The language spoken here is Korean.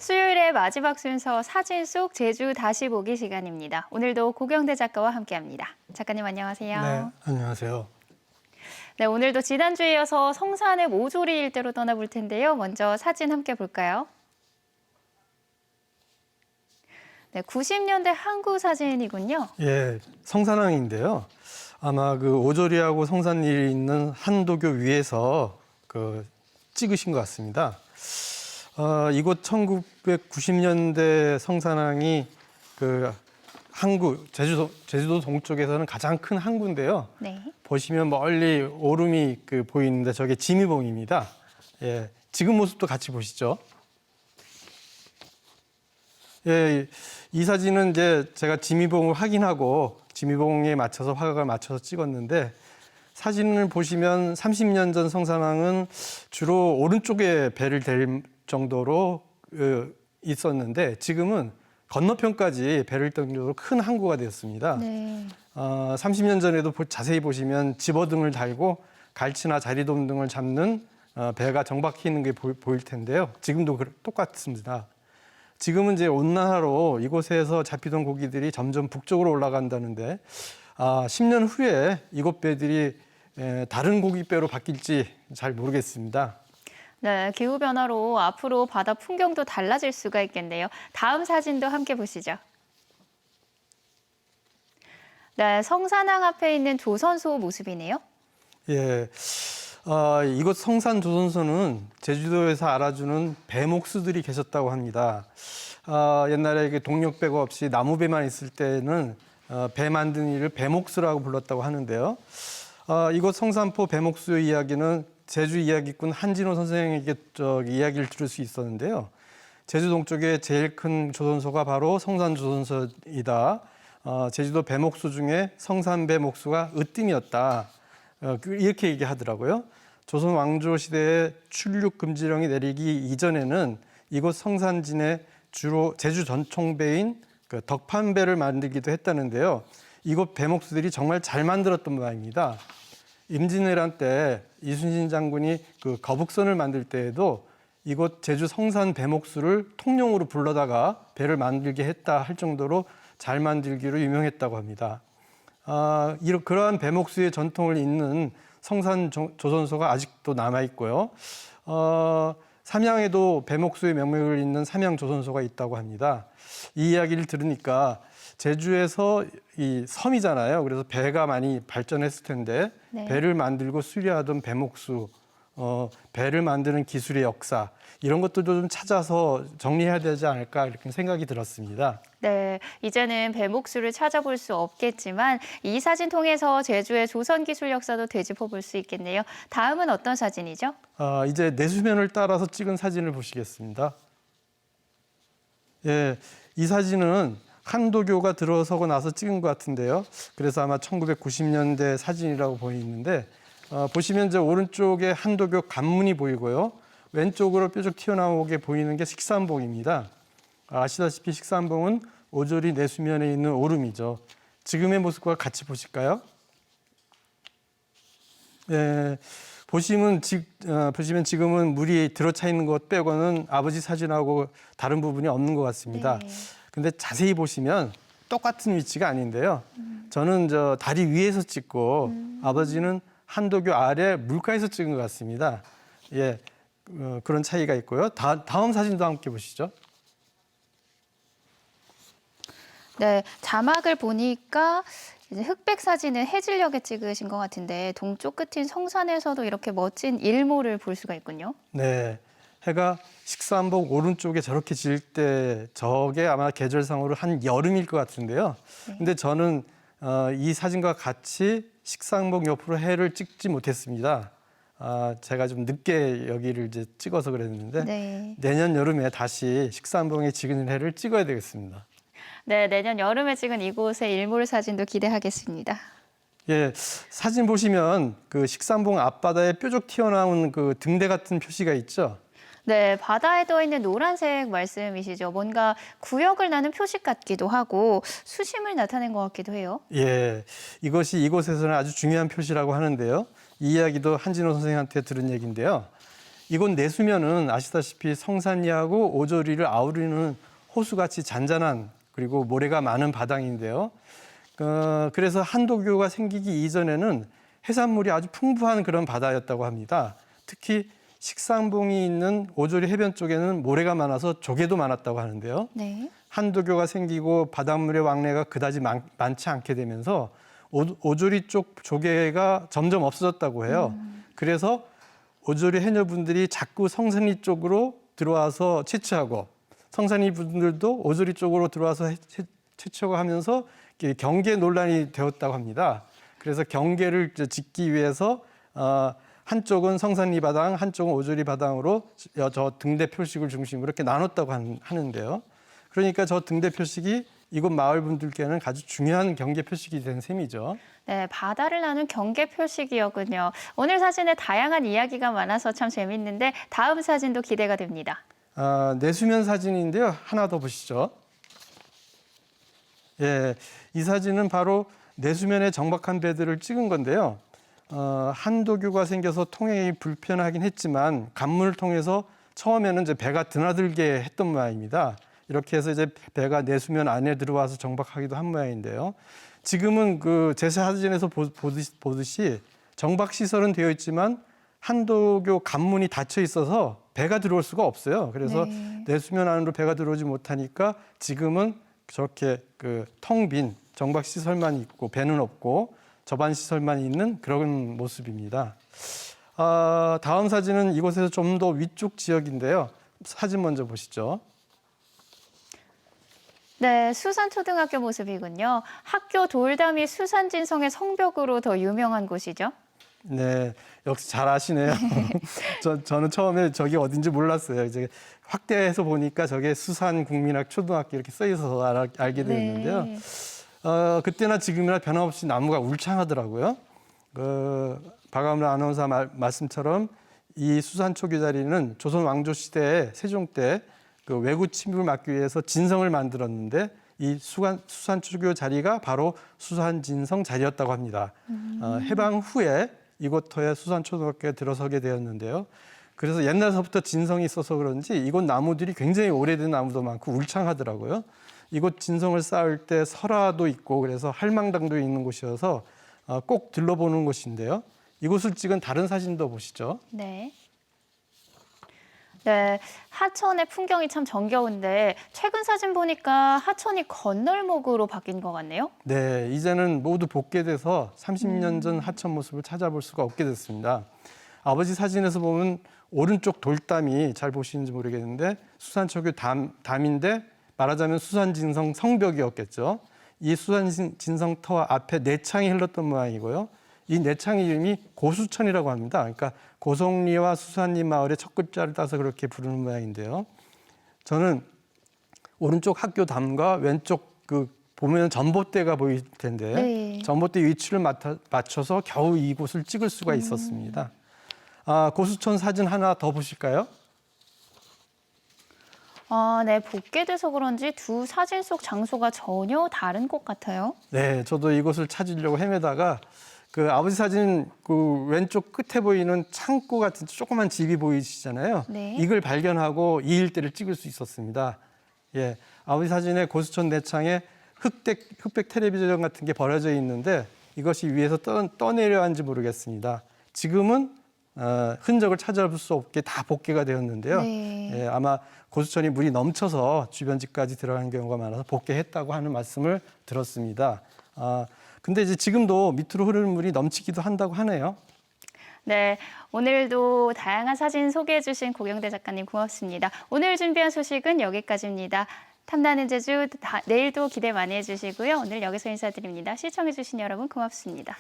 수요일의 마지막 순서 사진 속 제주 다시 보기 시간입니다. 오늘도 고경대 작가와 함께합니다. 작가님 안녕하세요. 네, 안녕하세요. 네, 오늘도 지난주에 이어서 성산의 모조리 일대로 떠나볼 텐데요. 먼저 사진 함께 볼까요? 네, 90년대 항구 사진이군요. 예, 성산항인데요. 아마 그 오조리하고 성산일이 있는 한도교 위에서 찍으신 것 같습니다. 이곳 1990년대 성산항이 그 항구, 제주도 동쪽에서는 가장 큰 항구인데요. 네. 보시면 멀리 오름이 보이는데 저게 지미봉입니다. 예, 지금 모습도 같이 보시죠. 예, 이 사진은 이제 제가 지미봉을 확인하고 지미봉에 맞춰서 화각을 맞춰서 찍었는데 사진을 보시면 30년 전 성산항은 주로 오른쪽에 배를 댈 정도로 있었는데 지금은 건너편까지 배를 댈 정도로 큰 항구가 되었습니다. 네. 30년 전에도 자세히 보시면 집어등을 달고 갈치나 자리돔 등을 잡는 배가 정박해 있는 게 보일 텐데요. 지금도 똑같습니다. 지금은 이제 온난화로 이곳에서 잡히던 고기들이 점점 북쪽으로 올라간다는데 10년 후에 이곳 배들이 다른 고깃배로 바뀔지 잘 모르겠습니다. 네, 기후변화로 앞으로 바다 풍경도 달라질 수가 있겠네요. 다음 사진도 함께 보시죠. 네, 성산항 앞에 있는 조선소 모습이네요. 예, 이곳 성산 조선소는 제주도에서 알아주는 배목수들이 계셨다고 합니다. 옛날에 동력배가 없이 나무배만 있을 때는 배 만드는 일을 배목수라고 불렀다고 하는데요. 이곳 성산포 배목수 이야기는 제주 이야기꾼 한진호 선생에게 이야기를 들을 수 있었는데요. 제주 동쪽에 제일 큰 조선소가 바로 성산 조선소이다. 제주도 배목수 중에 성산 배목수가 으뜸이었다. 이렇게 얘기하더라고요. 조선 왕조 시대에 출륙 금지령이 내리기 이전에는 이곳 성산진에 주로 제주 전총배인 덕판배를 만들기도 했다는데요. 이곳 배목수들이 정말 잘 만들었던 모양입니다. 임진왜란 때 이순신 장군이 거북선을 만들 때에도 이곳 제주 성산 배목수를 통용으로 불러다가 배를 만들게 했다 할 정도로 잘 만들기로 유명했다고 합니다. 그러한 배목수의 전통을 잇는 성산 조선소가 아직도 남아있고요. 삼양에도 배목수의 명맥을 잇는 삼양 조선소가 있다고 합니다. 이 이야기를 들으니까 제주에서 이 섬이잖아요. 그래서 배가 많이 발전했을 텐데 네. 배를 만들고 수리하던 배목수, 배를 만드는 기술의 역사 이런 것들도 좀 찾아서 정리해야 되지 않을까 이렇게 생각이 들었습니다. 네, 이제는 배목수를 찾아볼 수 없겠지만 이 사진 통해서 제주의 조선 기술 역사도 되짚어 볼 수 있겠네요. 다음은 어떤 사진이죠? 이제 내수면을 따라서 찍은 사진을 보시겠습니다. 예, 이 사진은 한도교가 들어서고 나서 찍은 것 같은데요. 그래서 아마 1990년대 사진이라고 보이는데 보시면 이제 오른쪽에 한도교 관문이 보이고요. 왼쪽으로 뾰족 튀어나오게 보이는 게 식산봉입니다. 아시다시피 식산봉은 오조리 내수면에 있는 오름이죠. 지금의 모습과 같이 보실까요? 예, 보시면 지금은 물이 들어차 있는 것 빼고는 아버지 사진하고 다른 부분이 없는 것 같습니다. 네. 근데 자세히 보시면 똑같은 위치가 아닌데요. 저는 다리 위에서 찍고 아버지는 한도교 아래 물가에서 찍은 것 같습니다. 예, 그런 차이가 있고요. 다음 사진도 함께 보시죠. 네, 자막을 보니까 이제 흑백 사진은 해질녘에 찍으신 것 같은데 동쪽 끝인 성산에서도 이렇게 멋진 일몰을 볼 수가 있군요. 네, 해가 식산봉 오른쪽에 저렇게 질 때 저게 아마 계절상으로 한 여름일 것 같은데요. 네. 근데 저는 이 사진과 같이 식산봉 옆으로 해를 찍지 못했습니다. 제가 좀 늦게 여기를 이제 찍어서 그랬는데 네. 내년 여름에 다시 식산봉에 지는 해를 찍어야 되겠습니다. 네, 내년 여름에 찍은 이곳의 일몰 사진도 기대하겠습니다. 예, 사진 보시면 식산봉 앞바다에 뾰족 튀어나온 등대 같은 표시가 있죠. 네, 바다에 떠 있는 노란색 말씀이시죠. 뭔가 구역을 나는 표식 같기도 하고 수심을 나타낸 것 같기도 해요. 예, 이것이 이곳에서는 아주 중요한 표시라고 하는데요. 이 이야기도 한진호 선생님한테 들은 얘기인데요. 이곳 내수면은 아시다시피 성산리하고 오조리를 아우르는 호수같이 잔잔한 그리고 모래가 많은 바닥인데요. 그래서 한도교가 생기기 이전에는 해산물이 아주 풍부한 그런 바다였다고 합니다. 특히 식상봉이 있는 오조리 해변 쪽에는 모래가 많아서 조개도 많았다고 하는데요. 네. 한도교가 생기고 바닷물의 왕래가 그다지 많지 않게 되면서 오조리 쪽 조개가 점점 없어졌다고 해요. 그래서 오조리 해녀분들이 자꾸 성산리 쪽으로 들어와서 채취하고 성산리 분들도 오조리 쪽으로 들어와서 채취하고 하면서 경계 논란이 되었다고 합니다. 그래서 경계를 짓기 위해서 한쪽은 성산리 바당, 한쪽은 오조리 바당으로 저 등대 표식을 중심으로 이렇게 나눴다고 하는데요. 그러니까 저 등대 표식이 이곳 마을 분들께는 아주 중요한 경계 표식이 된 셈이죠. 네, 바다를 나눈 경계 표식이었군요. 오늘 사진에 다양한 이야기가 많아서 참 재밌는데 다음 사진도 기대가 됩니다. 내수면 사진인데요. 하나 더 보시죠. 예, 이 사진은 바로 내수면의 정박한 배들을 찍은 건데요. 한도교가 생겨서 통행이 불편하긴 했지만 간문을 통해서 처음에는 이제 배가 드나들게 했던 모양입니다. 이렇게 해서 이제 배가 내수면 안에 들어와서 정박하기도 한 모양인데요. 지금은 그 제 사진에서 보듯이 정박 시설은 되어 있지만 한도교 간문이 닫혀 있어서 배가 들어올 수가 없어요. 그래서 네. 내수면 안으로 배가 들어오지 못하니까 지금은 저렇게 그 텅 빈 정박 시설만 있고 배는 없고 저반 시설만 있는 그런 모습입니다. 다음 사진은 이곳에서 좀 더 위쪽 지역인데요. 사진 먼저 보시죠. 네, 수산초등학교 모습이군요. 학교 돌담이 수산진성의 성벽으로 더 유명한 곳이죠. 네, 역시 잘 아시네요. 저는 처음에 저기 어딘지 몰랐어요. 이제 확대해서 보니까 저게 수산국민학 초등학교 이렇게 써 있어서 알게 됐는데요. 네. 그때나 지금이나 변함없이 나무가 울창하더라고요. 박아문 아나운서 말씀처럼 이 수산초교 자리는 조선 왕조 시대에 세종 때 그 외구 침입을 막기 위해서 진성을 만들었는데 이 수산초교 자리가 바로 수산진성 자리였다고 합니다. 해방 후에 이곳터에 수산초등학교에 들어서게 되었는데요. 그래서 옛날서부터 진성이 있어서 그런지 이곳 나무들이 굉장히 오래된 나무도 많고 울창하더라고요. 이곳 진성을 쌓을 때 설화도 있고 그래서 할망당도 있는 곳이어서 꼭 들러보는 곳인데요. 이곳을 찍은 다른 사진도 보시죠. 네. 네, 하천의 풍경이 참 정겨운데 최근 사진 보니까 하천이 건널목으로 바뀐 것 같네요. 네, 이제는 모두 복개돼서 30년 전 하천 모습을 찾아볼 수가 없게 됐습니다. 아버지 사진에서 보면 오른쪽 돌담이 잘 보시는지 모르겠는데 수산초교 담인데 말하자면 수산진성 성벽이었겠죠. 이 수산진성터 앞에 내창이 흘렀던 모양이고요. 이 내창 이름이 고수천이라고 합니다. 그러니까 고성리와 수산리 마을의 첫 글자를 따서 그렇게 부르는 모양인데요. 저는 오른쪽 학교 담과 왼쪽 보면 전봇대가 보일 텐데 네. 전봇대 위치를 맞춰서 겨우 이곳을 찍을 수가 있었습니다. 고수천 사진 하나 더 보실까요? 네, 복개돼서 그런지 두 사진 속 장소가 전혀 다른 것 같아요. 네, 저도 이곳을 찾으려고 헤매다가 아버지 사진 왼쪽 끝에 보이는 창고 같은 조그만 집이 보이시잖아요. 네. 이걸 발견하고 이 일대를 찍을 수 있었습니다. 예, 아버지 사진에 고수천 내창에 흑백 텔레비전 같은 게 버려져 있는데 이것이 위에서 떠내려왔는지 모르겠습니다. 지금은 흔적을 찾아볼 수 없게 다 복개가 되었는데요. 네. 예, 아마 고수천이 물이 넘쳐서 주변 집까지 들어간 경우가 많아서 복개했다고 하는 말씀을 들었습니다. 근데 이제 지금도 밑으로 흐르는 물이 넘치기도 한다고 하네요. 네, 오늘도 다양한 사진 소개해 주신 고경대 작가님 고맙습니다. 오늘 준비한 소식은 여기까지입니다. 탐나는 제주 내일도 기대 많이 해주시고요. 오늘 여기서 인사드립니다. 시청해 주신 여러분 고맙습니다.